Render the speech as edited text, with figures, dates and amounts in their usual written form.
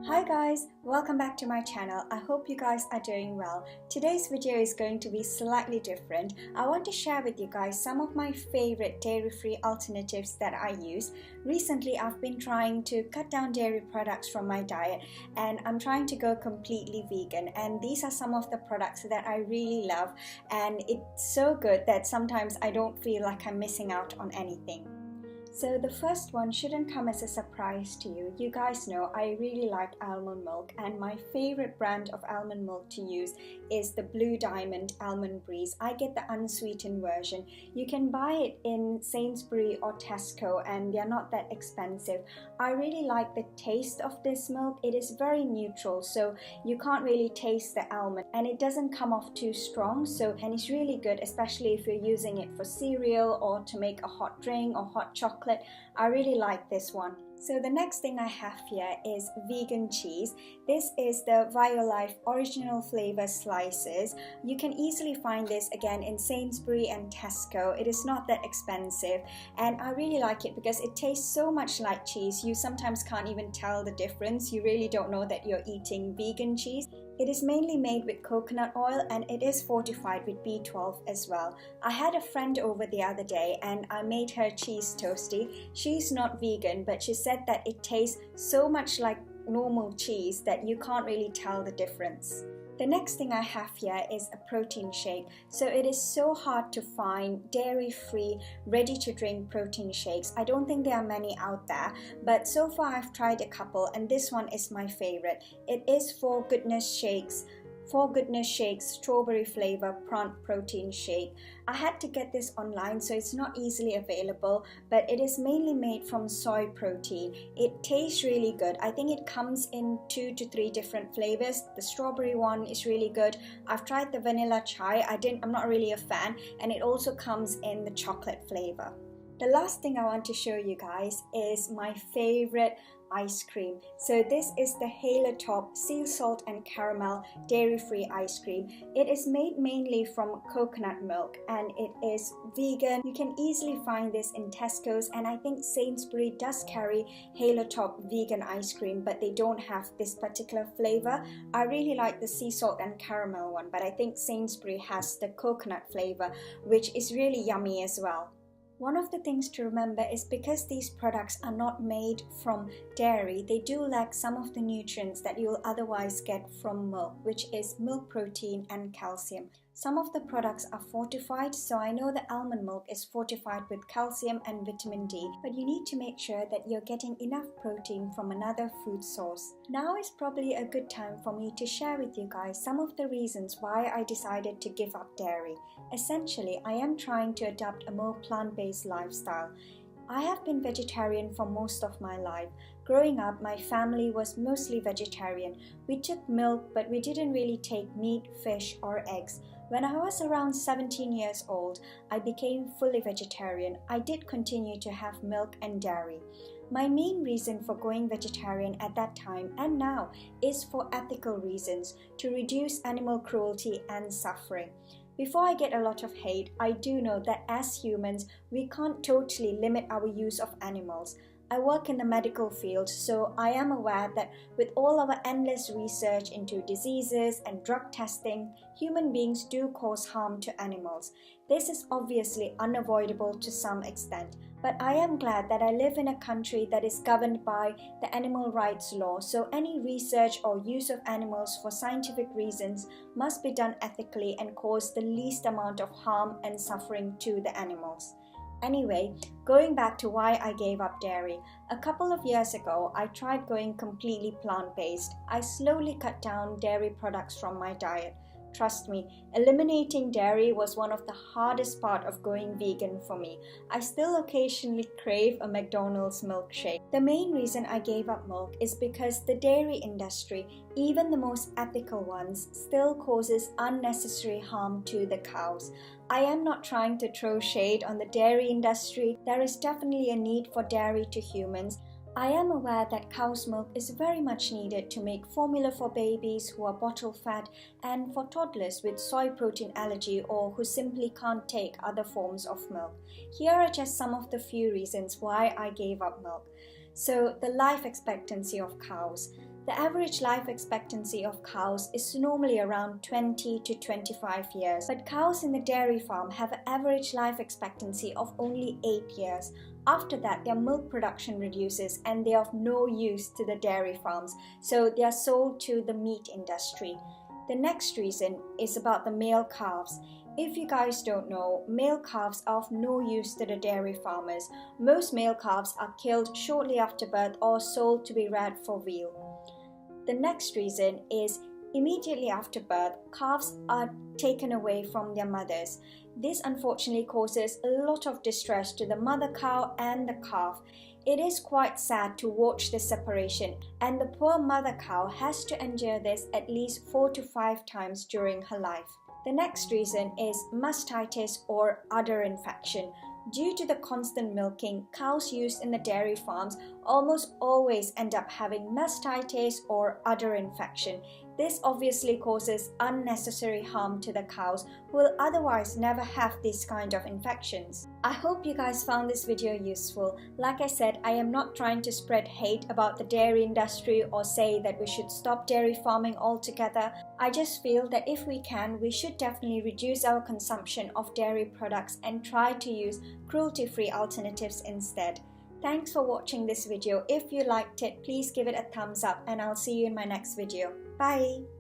Hi guys, welcome back to my channel. I hope you guys are doing well. Today's video is going to be slightly different. I want to share with you guys some of my favorite dairy-free alternatives that I use. Recently, I've been trying to cut down dairy products from my diet and I'm trying to go completely vegan, and these are some of the products that I really love, and it's so good that sometimes I don't feel like I'm missing out on anything. So the first one shouldn't come as a surprise to you. You guys know I really like almond milk, and my favorite brand of almond milk to use is the Blue Diamond Almond Breeze. I get the unsweetened version. You can buy it in Sainsbury or Tesco and they're not that expensive. I really like the taste of this milk. It is very neutral, so you can't really taste the almond and it doesn't come off too strong. And it's really good, especially if you're using it for cereal or to make a hot drink or hot chocolate. I really like this one. So the next thing I have here is vegan cheese. This is the Violife original flavor slices. You can easily find this again in Sainsbury and Tesco. It is not that expensive and I really like it because it tastes so much like cheese. You sometimes can't even tell the difference. You really don't know that you're eating vegan cheese. It is mainly made with coconut oil and it is fortified with B12 as well. I had a friend over the other day and I made her cheese toasty. She's not vegan, but she said that it tastes so much like normal cheese that you can't really tell the difference. The next thing I have here is a protein shake. So it is so hard to find dairy-free, ready-to-drink protein shakes. I don't think there are many out there, but so far I've tried a couple and this one is my favorite. It is For Goodness Shakes strawberry flavor prawn protein shake. I had to get this online, so it's not easily available, but it is mainly made from soy protein. It tastes really good. I think it comes in 2 to 3 different flavors. The strawberry one is really good. I've tried the vanilla chai. I'm not really a fan, and it also comes in the chocolate flavor. The last thing I want to show you guys is my favorite ice cream. So this is the Halo Top Sea Salt and Caramel Dairy-Free Ice Cream. It is made mainly from coconut milk and it is vegan. You can easily find this in Tesco's, and I think Sainsbury does carry Halo Top vegan ice cream, but they don't have this particular flavor. I really like the sea salt and caramel one, but I think Sainsbury has the coconut flavor, which is really yummy as well. One of the things to remember is because these products are not made from dairy, they do lack some of the nutrients that you'll otherwise get from milk, which is milk protein and calcium. Some of the products are fortified, so I know the almond milk is fortified with calcium and vitamin D, but you need to make sure that you're getting enough protein from another food source. Now is probably a good time for me to share with you guys some of the reasons why I decided to give up dairy. Essentially, I am trying to adopt a more plant-based lifestyle. I have been vegetarian for most of my life. Growing up, my family was mostly vegetarian. We took milk, but we didn't really take meat, fish, or eggs. When I was around 17 years old, I became fully vegetarian. I did continue to have milk and dairy. My main reason for going vegetarian at that time and now is for ethical reasons, to reduce animal cruelty and suffering. Before I get a lot of hate, I do know that as humans, we can't totally limit our use of animals. I work in the medical field, so I am aware that with all our endless research into diseases and drug testing, human beings do cause harm to animals. This is obviously unavoidable to some extent, but I am glad that I live in a country that is governed by the animal rights law, so any research or use of animals for scientific reasons must be done ethically and cause the least amount of harm and suffering to the animals. Anyway, going back to why I gave up dairy. A couple of years ago, I tried going completely plant-based. I slowly cut down dairy products from my diet. Trust me, eliminating dairy was one of the hardest part of going vegan for me. I still occasionally crave a McDonald's milkshake. The main reason I gave up milk is because the dairy industry, even the most ethical ones, still causes unnecessary harm to the cows. I am not trying to throw shade on the dairy industry. There is definitely a need for dairy to humans. I am aware that cow's milk is very much needed to make formula for babies who are bottle fed and for toddlers with soy protein allergy or who simply can't take other forms of milk. Here are just some of the few reasons why I gave up milk. So, the life expectancy of cows. The average life expectancy of cows is normally around 20 to 25 years, but cows in the dairy farm have an average life expectancy of only 8 years. After that, their milk production reduces and they are of no use to the dairy farms, so they are sold to the meat industry. The next reason is about the male calves. If you guys don't know, male calves are of no use to the dairy farmers. Most male calves are killed shortly after birth or sold to be reared for veal. The next reason is immediately after birth, calves are taken away from their mothers. This unfortunately causes a lot of distress to the mother cow and the calf. It is quite sad to watch this separation, and the poor mother cow has to endure this at least 4 to 5 times during her life. The next reason is mastitis or udder infection. Due to the constant milking, cows used in the dairy farms almost always end up having mastitis or udder infection. This obviously causes unnecessary harm to the cows who will otherwise never have these kind of infections. I hope you guys found this video useful. Like I said, I am not trying to spread hate about the dairy industry or say that we should stop dairy farming altogether. I just feel that if we can, we should definitely reduce our consumption of dairy products and try to use cruelty-free alternatives instead. Thanks for watching this video. If you liked it, please give it a thumbs up and I'll see you in my next video. Bye!